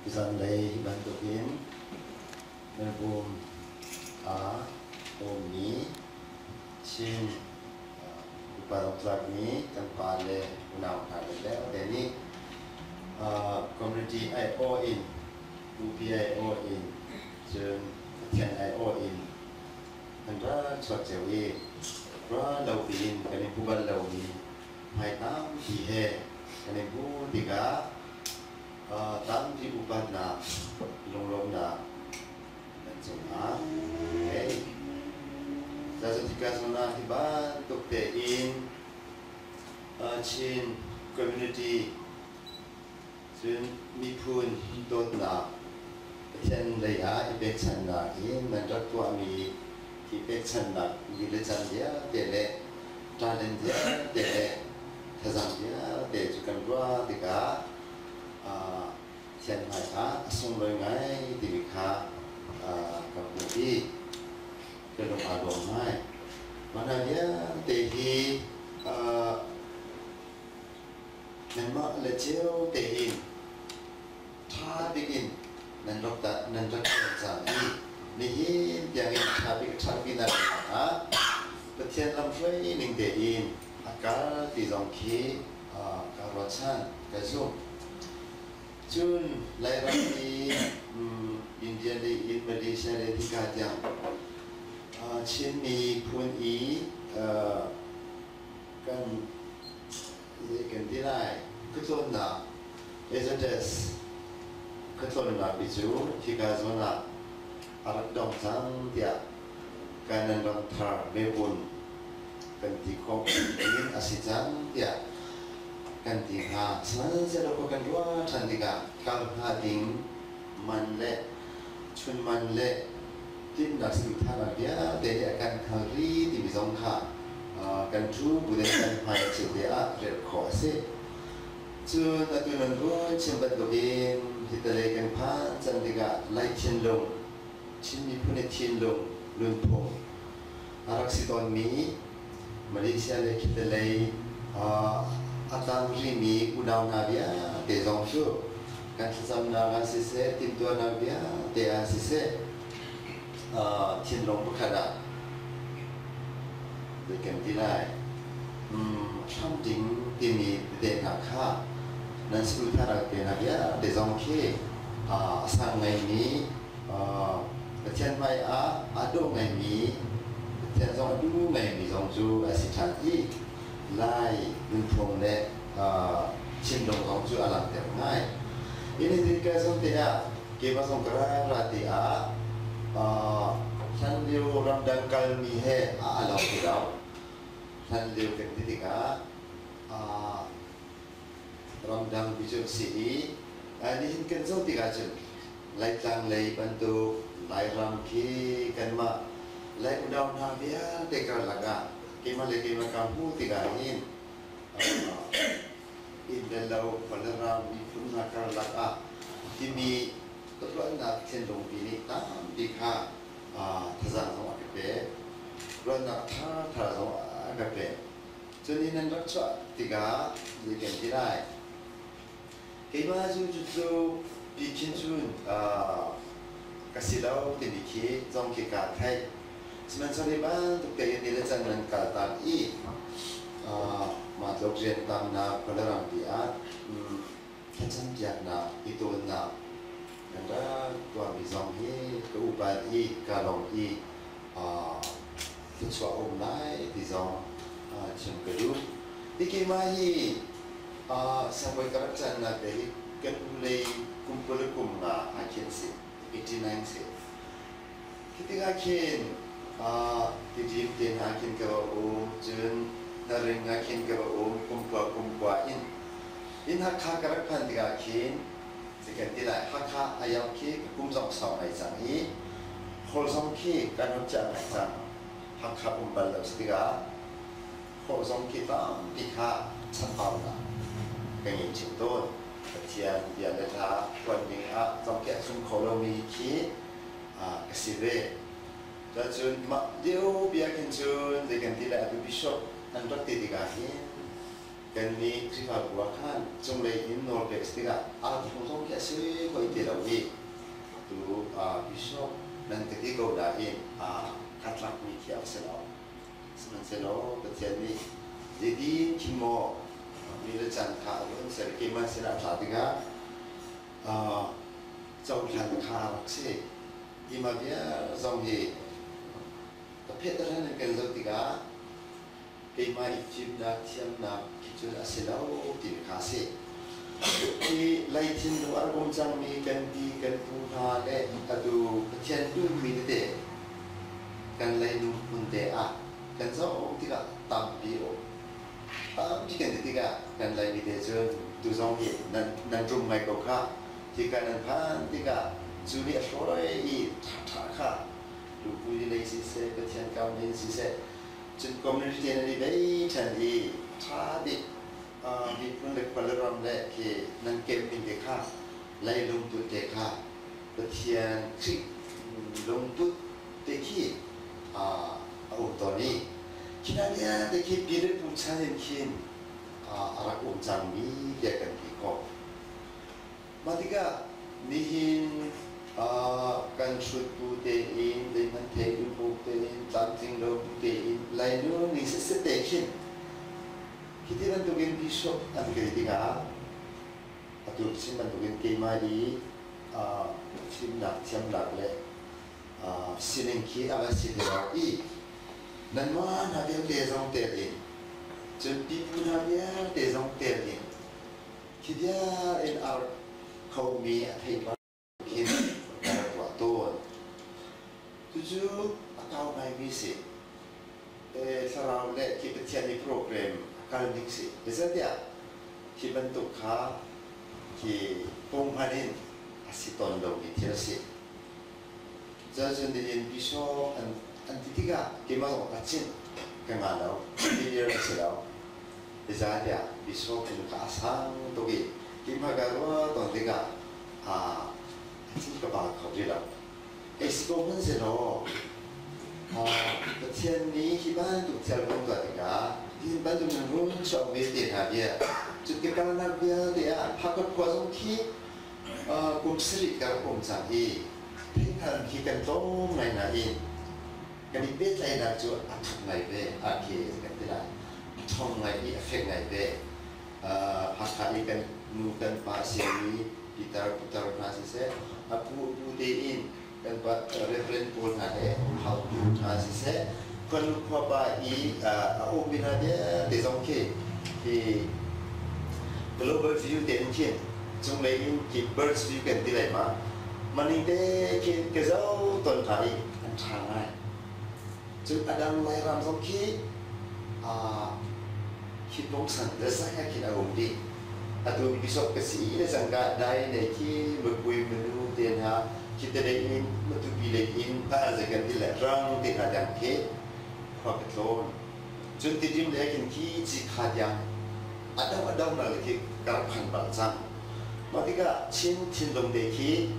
Bisan lay hibantuin Melbourne Omi Chin Parang Club ni Tanpale Unau Kadele Deni Community IO in UPIO in Jun Tian IO in Andra Chot Jewi Ra Lawin Kanin Pubal Lawin Hai Tam Dihe Kanin Bu Diga Tam di upan na long na nandiyan okay sa tiga sana hiba tuktein chin community chin mipun dot na chen leya ibeksan na in mandrak tua mi ibeksan na gilisan dia dele talent dia dele thazam dia de jukan dua tiga Sian mai sung loi ngai divika kaputi kelong adong mai mana dia tehi memang leceo tehin tha bikin nandok jani nihin yang thabi na petian lam flei ning tehin akal ti zong ki karwachan kazum Jun lahir di India di Malaysia di tiga jam. Chin mi pun kan dilai keton na ezodes keton na biju tiga zona arak dong sang dia kanan dong tar mebun kan tikok ingin asijan dia kan tiga sebenarnya saya lakukan dua dan tiga kalau hading manle cun manle tim nasi utara dia dia akan kari di bizongka kan tu budaya pai cedia rekose cun atu nunggu cembat doin kita lekan pan dan tiga lai cendong cini punya cendong lumpur arak siton mi Malaysia le kita lei Atang rini udang nabia de zongshu kan sesam naga sise tim tua nabia de sise tin long bukada dekan tilai tham ding tini de nakha nan sul thara de nabia de zongki sang ngai ni tian mai ado ngai ni tian zong du ngai ni zongju asithan i lai lumpung le cindong kong ju alam ter ngai ini dika som tia ke pasong kara ratia san liu ram dangkal mi he alam kirau san liu ken titika ram dang bijuk si ni hin ken so tika chen lai tang lai bantu lai ram ki kan ma lai udam na bia dekar laga kima kamu tiga in dalau pelaram di pun nakar laka kini terlalu nak cendong ini tam dikha thazang sama kepe terlalu nak thar sama kepe jadi nanti raksa tiga diken tirai kima ju bikin jun kasih lau tindiki zong kita thai Sementara untuk gaya nilai jangan kata matlok jen tam na pelaram dia kecen jak na itu na anda tua bizong keubat kalong kecuali umai bizong cengkeru dikimahi sampai kerajaan na dari kenulai kumpul kumna akhir si 89 si ketika akhir Dijim tin hakin ke jun naring hakin ke kumpa in hakha karakpan tiga kin sekian tidak hakha ayam ki kumsong song ai sangi holsong ki kan hocang ai sang hakha kumpal das tiga holsong ki tam dikha sanpau na kengin cinton ketian dia leta kuning song ki sum kolomi ki kesire Jun mak dia biarkan jun dengan tidak ada bishop dan dokter tiga hin กันนี้ที่ว่าบัวข้านจงเลยอินโนเด็กสติกะอาที่ผมต้องแค่ซื้อก็อีเดียวอีดูบิชอปนั่นที่เขาได้อินคัดลักมีเขียวเสร็จแล้วมันเสร็จแล้วประเทศนี้jadi kimo bila jangka itu saya kira saya nak tiga jauh jangka sih ima dia jauh ni tapi terus kan jauh tiga kima ijib nak tiap nak kicau aselau tidak kasih di lain luar goncang ni ganti puha le atau kecian tu minute kan lain pun dia kan jauh tiga tampil jika ketika dan lain itu tu zong ni dan rum mai kau kah jika dan pan jika juli asal ini tak kah lupa di lain sisi kecian kau ni sisi jadi komuniti ni baik jadi tadi di pun lepas le ke nan camping dekah lain lumpur dekah kecian krik lumpur deki tahun ni kita lihat deki bila puncak mungkin arak puncak ni dia akan ikut. Matika nihin kan shoot putein, dengan tegu putein, something low putein, lain tu ni sesetekin. Kita bantuin besok nanti ketika atau si bantuin kemari siap nak le sinengki apa sih dia dan mana dia dezong terin, jadi pun dia dezong terin. Kita in our kaumi apa ini waktu tujuh atau mai misi, sekarang le kita cari program akademik sih. Biasa dia kita bentuk kita pemain asiton dong itu sih. Jadi dia bisa anti tiga kemana kacin kemana dia berselau bisa dia bisa kita asang togi kemana kalau tuan tiga anti kepala kau dia ekspor pun selau kecian ni kita tu cari pun tuan tiga kita bantu menurun soal mesti dia jadi kalau dia pakai kuasa ki kumsri kalau kumsari tinggal kita tu main kan ini lain nak jual atuk ngai be, akhir kan tidak, thong ngai be, efek ngai be, hak kan nukan pasiri, putar nasi se, aku putein kan referen pun ada, hal tu nasi se, kan lupa aku bina dia desongke, di global view tension, jumlah ini birds view kan tidak mah, maning deh kezau ton hari antangai. Jadi ada mulai ramai ki, kita sang desanya kita undi, atau besok kesini sangka dai neki berkuih menu dia kita ini betul bilekin tak aja dia rang dia yang ke, paketlon. Jadi tim lekin ki jika yang ada lagi karapan balsam, mereka cin dong deki,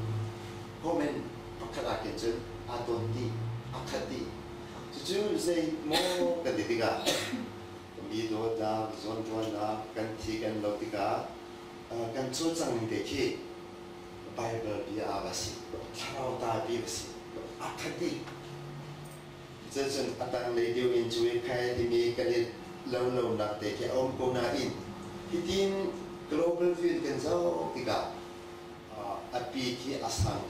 komen pakai kerja atau di akadi. Jujur saya mau ketika video dah zon dah ganti kan lotika kan susah ni deki Bible dia apa sih kalau tak biasa akadi jadi atang radio enjoy kaya demi kali lalu nak deki om konain hitin global view kan jauh tiga api ki asang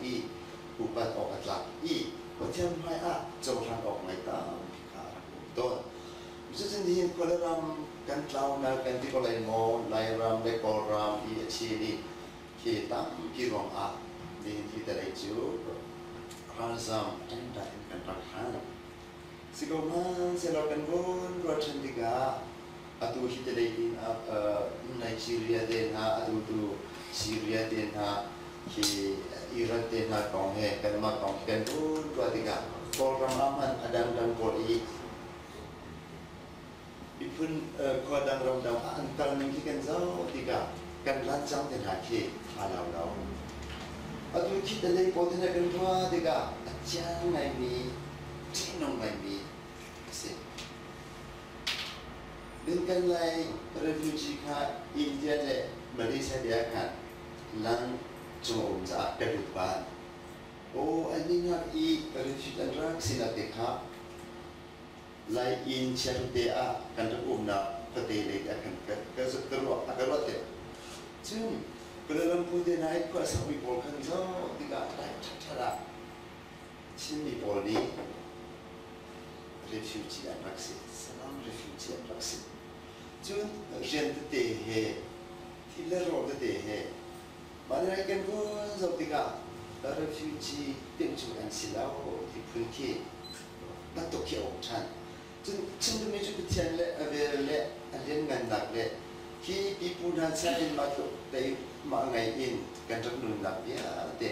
upat okat lagi macam mana jauh orang mai tahu betul. Jadi ni kalau ram kan tahu nak ganti kalau lain ram dekor ram di sini kita kirong di kita itu razam anda kan rakan. Sekarang selakan pun ruasan tiga atau kita lagi Nigeria denha atau tu Syria denha ki Iran denha kong kan mak kong kan pun dua tiga orang aman ada dan poli ipun kodang ramdam antar nanti kan jauh tiga kan lancang denha ki halau atau kita lagi potnya kan dua tiga jangan ngai mi cinong ngai mi sih เป็นกันไล่ refugee ค่ะอินเดียและมาเลเซียเดียกันหลังจงจากกระดูกบ้านโอ้อันนี้นักอี refugee อันรักสินาเด็กค่ะไล่อินเชียร์เดียกันจะอุ้มนับประเทศเลยกันก็จะกระโดดกระโดดเตะซึ่งกระลำพูดในก็สมัยโบราณเขาที่ก็ได้ชัดๆละชิ้นมีโบนี้ refugee อันรักสิสลาม refugee อันรักสิจนเรียนเตะเหที่เล่นรถเตะเหมันอะไรกันก็สติกา refugee เป็นจุดอันสิแล้วที่พื้นที่นั่นตัวเกี่ยวชันจนฉันจะไม่จุดเทียนเลยเวลเล่เรียนงานหนักเลยที่ปีพูดนั้นใช่มาตัวได้มาไงอินกันจนหนุนหลับเยอะเตะ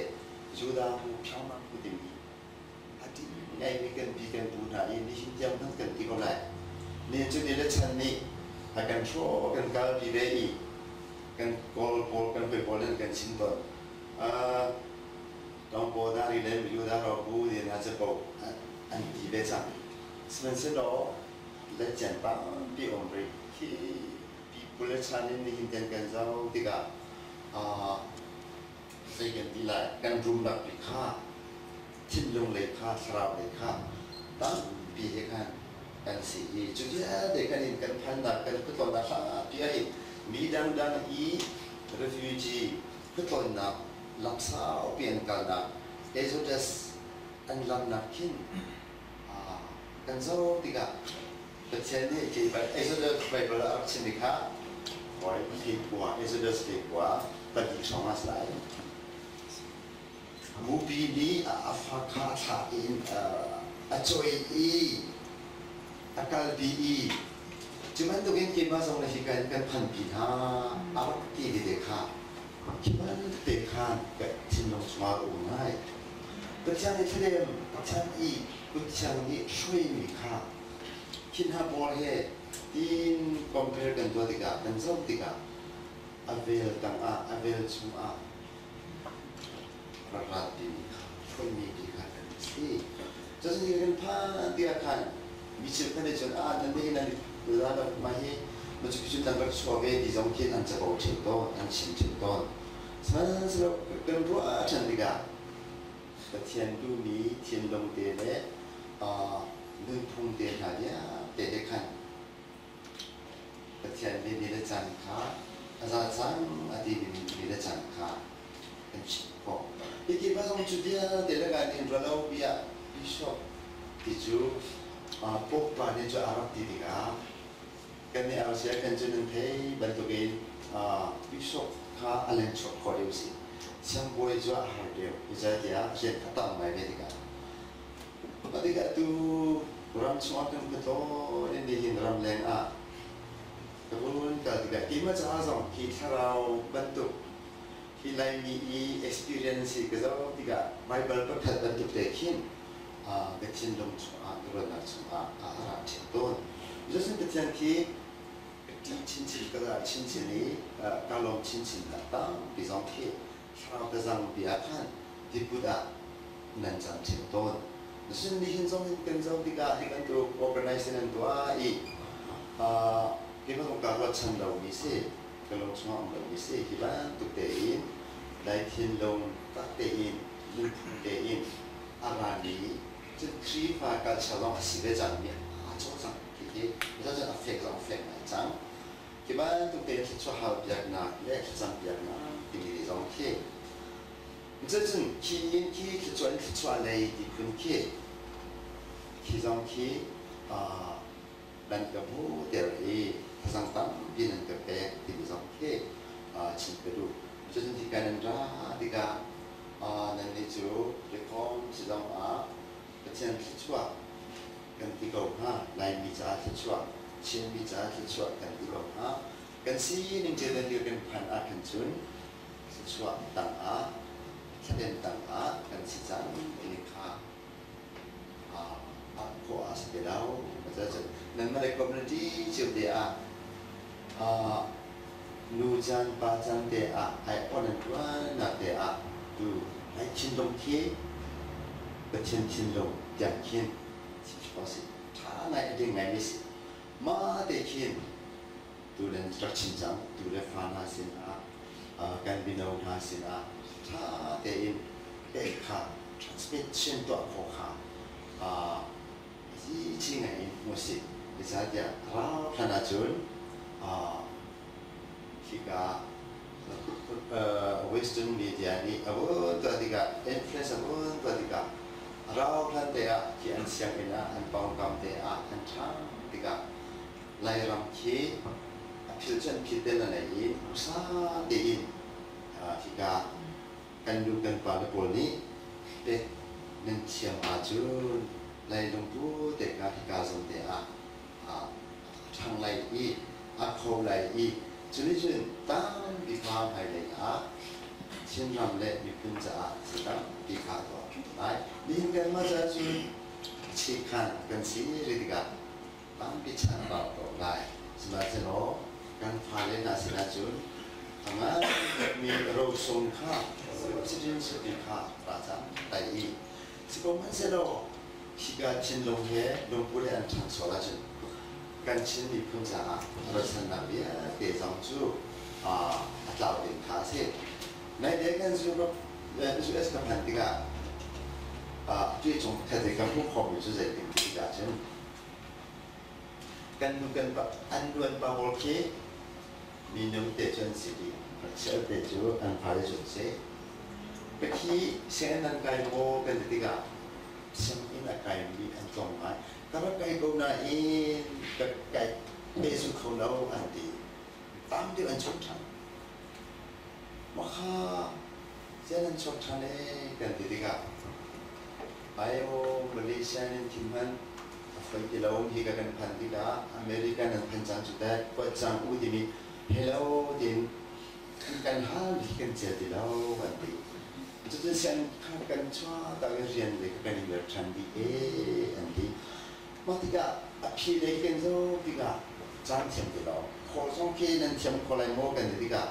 จุดาผู้เช่ามาผู้ดีมีอาทิตย์ไงมีกันปีกันพูดนั้นอินนี่หินยำทั้งกันที่ก็ได้เนี่ยจุดนี้เลยฉันนี่akan show akan kal direi kan kol kan pe bolen kan sinton tong bo da ri le mi da ro bu ni na che bo an di be cha smen se do le chen pa pi om ri ki pi pule chan ni hin ten kan zau ti ga se kan ti la kan rum dak ri kha chin lung le kha sra le kha ta pi he kanกันสิจุดที่เด็กกันอินกันพันดักกันพุทธนักพี่ไอ้มีดังอี refugee พุทธนักลับสาวเปลี่ยนกันนักเอโซเดสอันลำนักขินกันโซ่ติกะเป็นเช่นนี้ที่ไปเอโซเดสไปเปิดอักษรนิค่ะไว้ที่กว่าเอโซเดสที่กว่าตัดอีกสองมาสไลด์มูบีนี้อาฟาคาทาอินจอยอีakal bi cuman tu kan kita sama nasi kan pan pina awak ti dekha cuman dekha kat sinong semua unai bercang itu bercang ni shui ni kha kinha bol he in compare kan tu tiga kan so tiga avel tang avel cuma rarat ni shui ni tiga kan si jadi kan pan dia kan 미칠 편에 전 난데 나니 그다가 많이 뭐 주기 단각 수업에 디정킨 안 잡아 오친도 안 신친도 산스럽 그런 거아 잔디가 티안두미 티안동대에 눈풍대 하냐 대대칸 티안비 미래 잔카 아자상 아디비 미래 잔카 엔치고 이게 봐서 주디야 데려가니 rolau비야 비숍 비주 pok pa ni jo arab tidiga kan ni asia kan jenen thei bantugen bishop kha alen chok koreusi sam boy jo har deu ija dia jen kata mai mediga adiga tu ram chwa kan ko to ni hin ram leng kabun ka diga kima cha zong ki tharau bantu ki lai mi experience ka zo diga bible pa khat bantu te khin 백신 좀 그런 날 좀 알아채돈 이것은 그렇지 친친 그다 친친이 갈롱 친친 같다 비정티 사람들상 비약한 디부다 난장 채돈 무슨 미hin성 근정비가 이건 또 오버나이즈는 도이 기본 가로 찬다고 미세 갈롱 중앙 미세 기반 tuktein 라이틴롱 딱tein 물품tein 아라니 크리파가 처럼 시대 장면 조상 이게 이제는 affect 장 기반 tukte 기초하고 비약나 레크장 비약나 이게 정티 이제는 기인기 기초 안에 이분기 기정기 난가부 대리 가상담 비는 그때 디정기 진짜로 이제는 디가는 디가 난리주 리폼 지정아 그치는 기초와 간디고하 라인 미자 기초와 친 미자 기초와 간디고하 간시는 제대로 된 판아 간준 기초와 땅아 차된 땅아 간시장 이니까 고아 스베라우 그래서 남만의 커뮤니티 지역대아 누잔 바잔대아 아이오는 tuan 나대아 두 아이 친동티 그친 친동 양킨 싶어서 다 나이 된 ngày 미시 마 대킨 ดูเล่นรักชินจังดูเล่นฟานาสินะการบินเอานาสินะถ้าเดินเอกค่ะ transmission ตัวโคค่ะที่จริงไงมุสิดิฉันจะเราขนาดจุนที่ก็Western media niตัวที่ก็ influence ตัวที่ก็เราพลันเดียที่อันเสียงเองอันปองกำเดียอันช่างที่ก็ไล่รำคีพิจารณาพิจารณาอินอุตสาห์ดีอินที่ก็กันดูกันปาลปุนี้เป็นนั่นเชียงอาจูไล่ลงพูเด็กที่ก็สนเดียช่างไล่อีเขาไล่อีจุดจุดตั้งดีความให้เลยชินรำเล่มีคุณจะสิ่งดีขาดตัวไอ้นี่กันมาจากจุดชีขันกันสิ่งนี้ดีกันตั้งพิจารณาตัวไล่สมัยเช้ากันพาเล่นสิ่งจุดทำงานมีรูปทรงข้าสิ่งสุดที่ข้าประจำแต่อีสิ่งมันเช้าที่การชินลงเหลงพูดอันทั้งสองจุดกันชินมีคุณจะรัชนาเบียเดี๋ยวจังจูเราเดินขาเสียในเด็กกันจูบจูเอสกับพันธุ์ก็最终他这个不好就是这个比较真กันดูกันแบบอันดวนปาโอเคมีน้ำเตจนสิริเชื่อเตจูอันพาริจุดเสไปที่เสียงนั้นไกลโมกันติกาเสียงนี้นะไกลมีอันตรงไหมแต่ว่าไกลกูน่ะอินกับไกลเบสุเขาเราอันดีตามที่อันชดทันมาค่ะเสียนั้นชดทันเองกันติกาไปโอมาเลเซียนี่ที่มันคนที่เราที่กันพันธุ์ที่ละอเมริกันพันธุ์จังจุดได้ก็จังอุดมีเฮลโลดินกันหาที่กันเจอที่เราวันที่จุดเช่นข้ากันชัวตอนเรียนเด็กกันเรียนทันดีอันที่มาที่ก็พี่เด็กกันโซ่ที่ก็จังเทียมที่เราขอส่งพี่นั่นเทียมคนไรโมกันที่ก็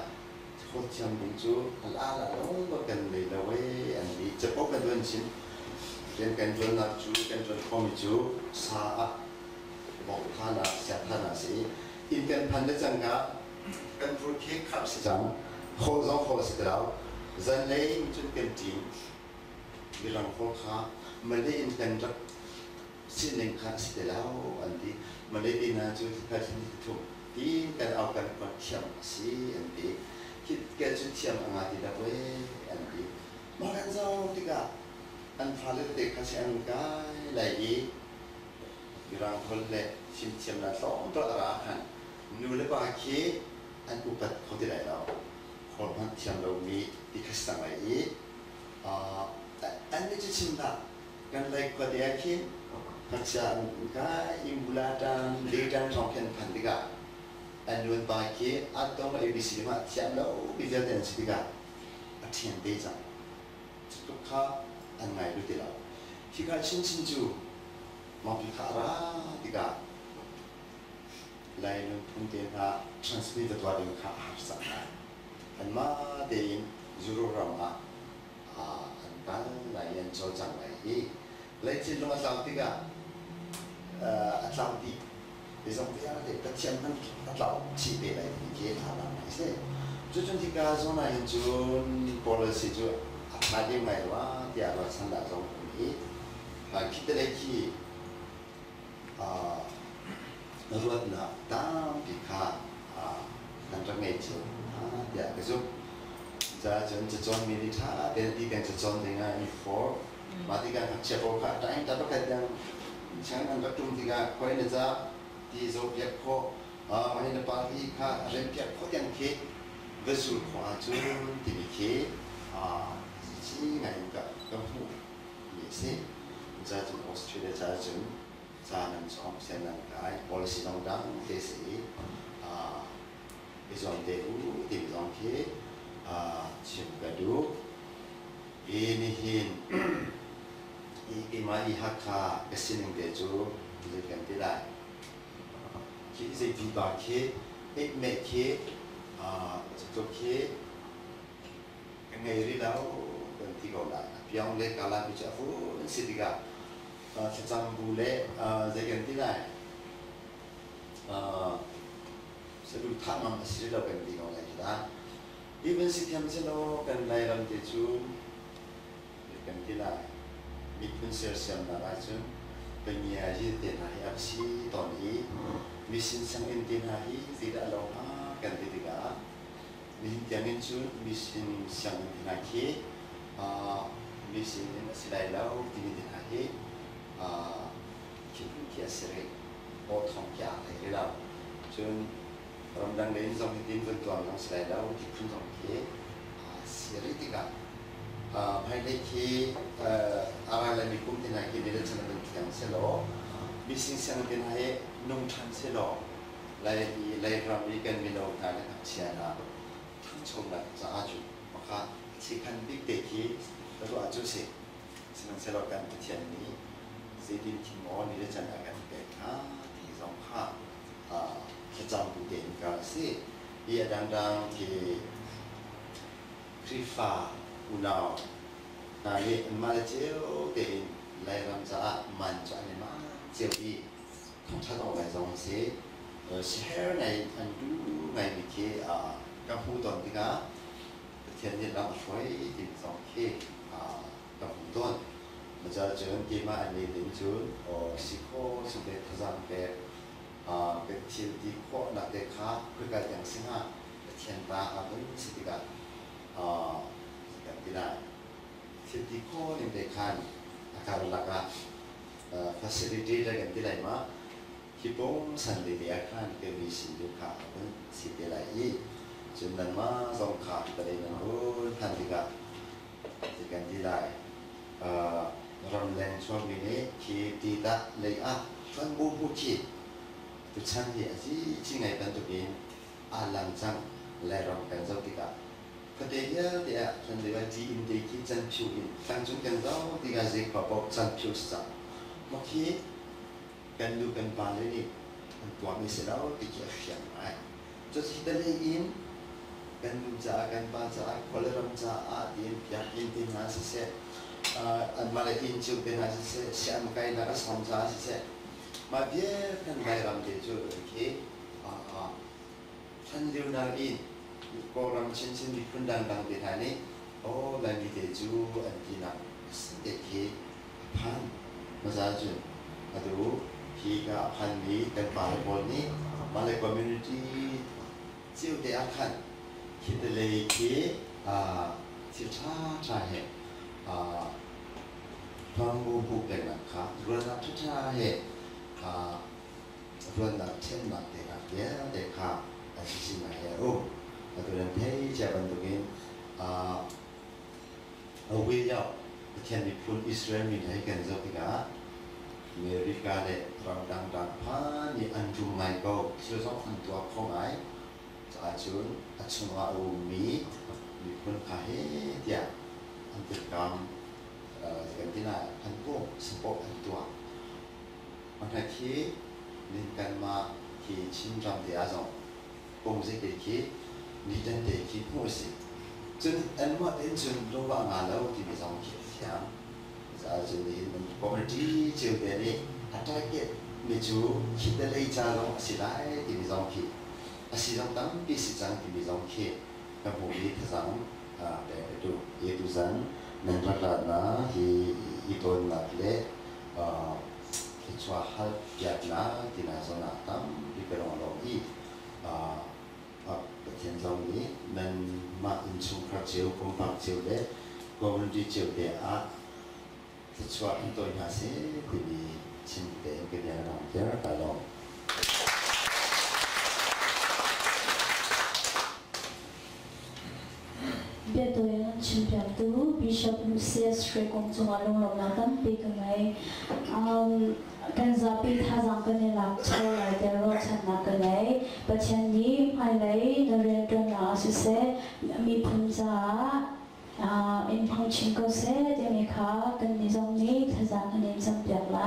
ขอเทียมบุญจูลาลงกันเลยเราเว้อันที่จะพบกันด้วยชิ้นเรียนกันจนนักจูกันจนคอมิจูสาบอกท่านาเสียท่านาสิอินกันพันธุ์จังกันพูดคิดขับสิจังโคจรโคสิเราจันเลยมันจนกันจริงวิรังโคข้ามันได้อินกันรักสิ่งหนึ่งขับสิเราอันที่มันได้ดินาจูที่ขับสิถูกที่กันเอากันมาเทียมสิอันที่คิดแกจุดเทียมอ่างที่เราเว้อันที่มากันเจ้าที่ก็อันพาเลตเด็กข้าศึกกายไหลวิรังคนเล่ชิมเทียมนั้นต้องตัวราหันนูเลบาคีอันอุปัตเขาที่ไหนเราคนพันเทียมเรามีที่ข้าศึกไหลอันนี้จะชิมละกันไหลกว่าเดียคีข้าศึกกายอิมบุลาดันลีดันสองแขนพันธิกาอันนูเลบาคีอันต้องมาอิบิสิมาเทียมเราบิจารณ์สิกาอันเทียนเดจังทุกข้าอันไหนดูที่เราที่การชินจูมาพิจารณาที่การไล่ลงทุนเดินหา transmit ตัวเดินหาหาสังอันมาเดินจูรุรามาอันกันไล่ยันโจจังไล่ไล่ชินลงมาสาวที่การอัตลาดีที่สองที่อะไรก็เชื่อมันอัตลาชีเดไล่ที่เกี่ยวกับอะไรใช่จุดที่การส่วนไหนจุด policy จุดมาดีไหมว่าที่เราสันดาษตรงนี้คิดอะไรที่รวดหนาตามพิคานั่นจะไม่จุเดี๋ยวก็จุจะจนมีนิทานเดี๋ยวที่กันจะจนdengan infoมาที่กันเชื่อว่าแต่ยังแต่ก็แค่ฉันอันก็ตรงที่กันคอยนึกจะที่โซเฟียโคมาในปารีสค่ะเรื่องเกี่ยวกับยังคิดวิสุทธิ์ของจุดที่มีคิดที่ไงก็หูมีสิจะจุดออสเตรเลียจะจุดจะนั่งสองเส้นนั่งกาย policy ต่างๆที่สิที่ส่วนเดียวที่ส่วนที่ชิมกันดูนี่หินอีมาอีฮักค่ะก็สิ่งเดียวจูที่กันที่ได้คิดสิฟีบาร์คิดเอ็กเมคคิดจุดคิดยังไงรีแล้วที่เขาได้เพียงเล็กกาลาพิจารณาสิ่งที่ก็จะจำบุเล่จะกันที่ได้ สะดุดท่ามันสิเราเป็นดีของอะไรนะอีเวนต์สิทธิ์ทำเช่นเราเป็นในลำเตจูเป็นที่ไรมีคุณเสียเสียงอะไรจูเป็นมีอาชีพเดินหาอับซีตอนนี้มีสินสังเอ็นเดินหาtidakเราหากันที่ดีกันมีที่ยังเงินจูมีสินสังเดินหามีสินสิได้เราที่มีเดินหาคิดเกี่ยวกับโอทองยาอะไรเราจนรำดังเล่นจงที่เป็นตัวน้องสไลด์แล้วที่คุณจงที่เสียริติกาภายในที่อะไรเลยมีคุ้มที่ไหนที่มีเรื่องนั้นเป็นอย่างเสลอมีสิ่งสิ่งที่ไหนนุ่งทันเสลอเลยรำมีกันมีโลกาและทั้งเชียร์ทั้งชมและจะอาจุมาค่ะที่คันบิ๊กเด็กที่แล้วก็อาจุสิสิ่งเสลอกันที่นี้สิ่งที่หมอมีเรื่องอะไรกันเด็กที่สองข้าจะจำดูเด่นกันสิอีดังๆที่คริฟ้าอุณาวนาเรื่องมาเจ้าเด่นไล่รำจะมันจะอะไรมาเจ้าอีทั้งชาติเอาไว้ตรงสิเชื่อในอันดูในวิธีกับผู้ตนที่ก็เทียนที่เราช่วยติดสองที่กับผู้ตนมันจะเจอที่มาอันนี้ถึงจุดสิโก้สุดเด็ดทำเป็นเป็นที่ที่โคนักเด็กข้าเพื่อการอย่างสิ่งห้าเทียนตาอันนั้นสิ่งที่กันสิ่งที่ได้ที่ที่โคนี่เด็กข้าอาการหลักอ่ะfacility ได้กันที่ไหนมาที่ผมสันติเดียข้าก็มีสิ่งที่ข้าเป็นสิ่งที่ไหนจนนั้นมาส่งข้าที่ได้นั้นทันทีกันที่กันที่ได้รำแรงช่วงนี้ที่ตีตาเลยฟังบูบูชีทุกชั้นที่ที่ไงเป็นตัวเองหลังจากแลรำกันเจ้าติกาก็เดียวฉันเดี๋ยวที่อินเดียที่จันพิวอินฟังจนกันเจ้าติกาสิขอบอกจันพิวสักเมื่อกี้กันดูกันบาลีนี่ตัวมีเสียแล้วติดเขียนไว้จะที่ทะเลอินกันดูจากบาจากคนละรำจากอินอยากอินที่น่าเสียอันมาเลยอินจูเป็นน่าเสียเสียมไกลน่าสมจาเสียมาเบี้ยกันไงรำเดจูโอเคท่านเดียวนาอินก็รำเช่นที่คุณดังเดทานี่โอ้ลามีเดจูอันที่นั่งสิ่งเด็กที่พันมาจากจุดมาดูที่กับพันนี้เป็นป่าบนนี้มาเลยคอมมูนิตี้เจ้าเดียขันคิดเลยที่ที่ช้าเหตุฟังบูบูเป็นนะครับรวนนับช้าเหตุรวนนับเช่นนับเด็กเดียวเด็กข้าอาชีพมาเฮโร่แล้วก็เรื่องที่จะบรรทุกอินเอาไว้ยาวที่นี่พูดอิสราเอลมีให้กันจะติกาอเมริกาเด็กรังดังพันนี่อันจุไม่ก็สิ่งสำคัญตัวของไอ้อาจุนว่ามีคนขายเดียอันติดกรรมกันที่น่ะอันพวกสปอร์ตอันตัวมันที่ลิงกันมาที่ชิมจำเดียร์ส่งกงสิเด็กที่นี่ดันเด็กที่พูดสิจนอันว่าเป็นจนรู้ว่างานแล้วที่มีสองขีดเสียงจะจนนี้มันก็มันที่เจอเดี๋ยวนี้อันที่เกิดมีจูคิดอะไรจ้าลงสิได้ที่มีสองขีดสิจังตั้งปีสิจังที่มีสองขีดกับผมที่ทั้งแต่ดูยี่ดูสันนั่นรักนะที่ตัวนักเล่ที่ชัวร์ฮัลยากนะที่น่าสนใจที่เป็นองค์ลงที่ประเทศเรานี้มันมาอินชุมคราเจียวคงพักเจียวเล่ก็มันดีเจียวเดียที่ชัวร์อินตัวหาเสียที่มีชิมเดียกันอย่างไรเจ้าตลอดเบียตัวยังชิมแบบดูบิชอปลูเซียสเรกงจงอารมณ์ลงมาตั้งปีกันไหมกันจะปีท่าจังกันในหลักเช่าอะไรเดี๋ยวเราชนะกันเลยปัจจุบันนี้ภายในเราเรียนกันนะสุดเสมีพันจ่าอินพังชิงก็เสเดี๋ยวมีค่ะกันในตรงนี้ท่าจังกันในจำเป็นไร